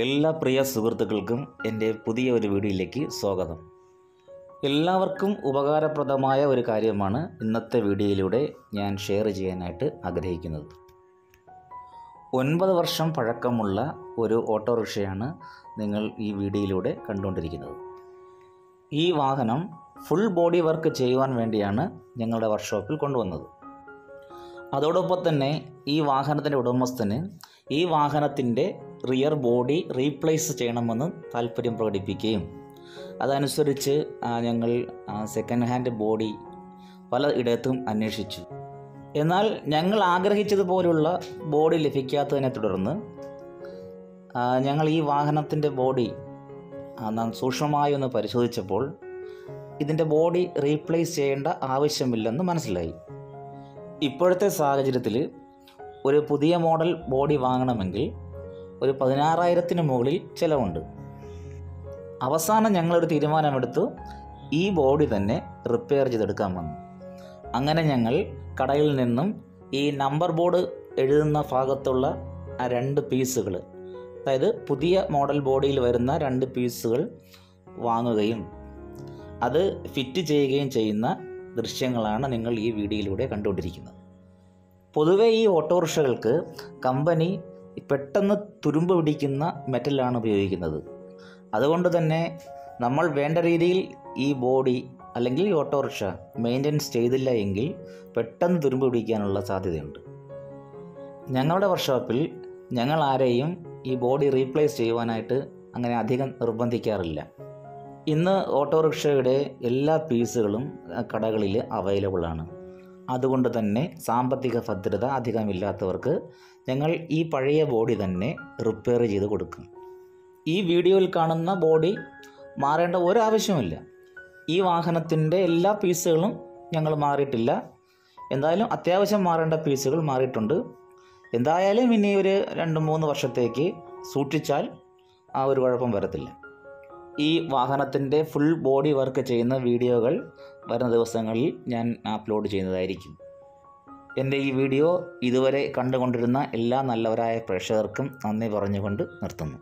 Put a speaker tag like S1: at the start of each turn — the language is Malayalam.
S1: എല്ലാ പ്രിയ സുഹൃത്തുക്കൾക്കും എൻ്റെ പുതിയ ഒരു വീഡിയോയിലേക്ക് സ്വാഗതം. എല്ലാവർക്കും ഉപകാരപ്രദമായ ഒരു കാര്യമാണ് ഇന്നത്തെ വീഡിയോയിലൂടെ ഞാൻ ഷെയർ ചെയ്യാനായിട്ട് ആഗ്രഹിക്കുന്നത്. 9 വർഷം പഴക്കമുള്ള ഒരു ഓട്ടോറിക്ഷയാണ് നിങ്ങൾ ഈ വീഡിയോയിലൂടെ കണ്ടുകൊണ്ടിരിക്കുന്നത്. ഈ വാഹനം ഫുൾ ബോഡി വർക്ക് ചെയ്യുവാൻ വേണ്ടിയാണ് ഞങ്ങളുടെ വർക്ക്ഷോപ്പിൽ കൊണ്ടുവന്നത്. അതോടൊപ്പം തന്നെ ഈ വാഹനത്തിൻ്റെ ഉടമസ്ഥന് ഈ വാഹനത്തിൻ്റെ റിയർ ബോഡി റീപ്ലേസ് ചെയ്യണമെന്ന് താല്പര്യം പ്രകടിപ്പിക്കുകയും അതനുസരിച്ച് ഞങ്ങൾ സെക്കൻഡ് ഹാൻഡ് ബോഡി പല ഇടത്തും അന്വേഷിച്ചു. എന്നാൽ ഞങ്ങൾ ആഗ്രഹിച്ചതുപോലുള്ള ബോഡി ലഭിക്കാത്തതിനെ തുടർന്ന് ഞങ്ങൾ ഈ വാഹനത്തിൻ്റെ ബോഡി സൂക്ഷ്മമായി ഒന്ന് പരിശോധിച്ചപ്പോൾ ഇതിൻ്റെ ബോഡി റീപ്ലേസ് ചെയ്യേണ്ട ആവശ്യമില്ലെന്ന് മനസ്സിലായി. ഇപ്പോഴത്തെ സാഹചര്യത്തിൽ ഒരു പുതിയ മോഡൽ ബോഡി വാങ്ങണമെങ്കിൽ ഒരു 16,000-ന് മുകളിൽ ചിലവുണ്ട്. അവസാനം ഞങ്ങളൊരു തീരുമാനമെടുത്തു, ഈ ബോഡി തന്നെ റിപ്പയർ ചെയ്തെടുക്കാമെന്ന്. അങ്ങനെ ഞങ്ങൾ കടയിൽ നിന്നും ഈ നമ്പർ ബോർഡ് എഴുതുന്ന ഭാഗത്തുള്ള ആ 2 പീസുകൾ, അതായത് പുതിയ മോഡൽ ബോഡിയിൽ വരുന്ന 2 പീസുകൾ വാങ്ങുകയും അത് ഫിറ്റ് ചെയ്യുകയും ചെയ്യുന്ന ദൃശ്യങ്ങളാണ് നിങ്ങൾ ഈ വീഡിയോയിലൂടെ കണ്ടുകൊണ്ടിരിക്കുന്നത്. പൊതുവെ ഈ ഓട്ടോറിക്ഷകൾക്ക് കമ്പനി പെട്ടെന്ന് തുരുമ്പ് പിടിക്കുന്ന മെറ്റലാണ് ഉപയോഗിക്കുന്നത്. അതുകൊണ്ട് തന്നെ നമ്മൾ വേണ്ട രീതിയിൽ ഈ ബോഡി അല്ലെങ്കിൽ ഈ ഓട്ടോറിക്ഷ മെയിൻ്റെനൻസ് ചെയ്തില്ല എങ്കിൽ പെട്ടെന്ന് തുരുമ്പ് പിടിക്കാനുള്ള സാധ്യതയുണ്ട്. ഞങ്ങളുടെ വർക്ക്ഷോപ്പിൽ ഞങ്ങൾ ആരെയും ഈ ബോഡി റീപ്ലേസ് ചെയ്യുവാനായിട്ട് അങ്ങനെ അധികം നിർബന്ധിക്കാറില്ല. ഇന്ന് ഓട്ടോറിക്ഷയുടെ എല്ലാ പീസുകളും കടകളിൽ അവൈലബിൾ ആണ്. അതുകൊണ്ട് തന്നെ സാമ്പത്തിക ഭദ്രത അധികമില്ലാത്തവർക്ക് ഞങ്ങൾ ഈ പഴയ ബോഡി തന്നെ റിപ്പയർ ചെയ്ത് കൊടുക്കും. ഈ വീഡിയോയിൽ കാണുന്ന ബോഡി മാറേണ്ട ഒരാവശ്യമില്ല. ഈ വാഹനത്തിൻ്റെ എല്ലാ പീസുകളും ഞങ്ങൾ മാറിയിട്ടില്ല. എന്തായാലും അത്യാവശ്യം മാറേണ്ട പീസുകൾ മാറിയിട്ടുണ്ട്. എന്തായാലും ഇനി ഒരു 2-3 വർഷത്തേക്ക് സൂക്ഷിച്ചാൽ ആ ഒരു കുഴപ്പം വരത്തില്ല. ഈ വാഹനത്തിൻ്റെ ഫുൾ ബോഡി വർക്ക് ചെയ്യുന്ന വീഡിയോകൾ വരുന്ന ദിവസങ്ങളിൽ ഞാൻ അപ്ലോഡ് ചെയ്യുന്നതായിരിക്കും. എൻ്റെ ഈ വീഡിയോ ഇതുവരെ കണ്ടുകൊണ്ടിരുന്ന എല്ലാ നല്ലവരായ പ്രേക്ഷകർക്കും നന്ദി പറഞ്ഞുകൊണ്ട് നിർത്തുന്നു.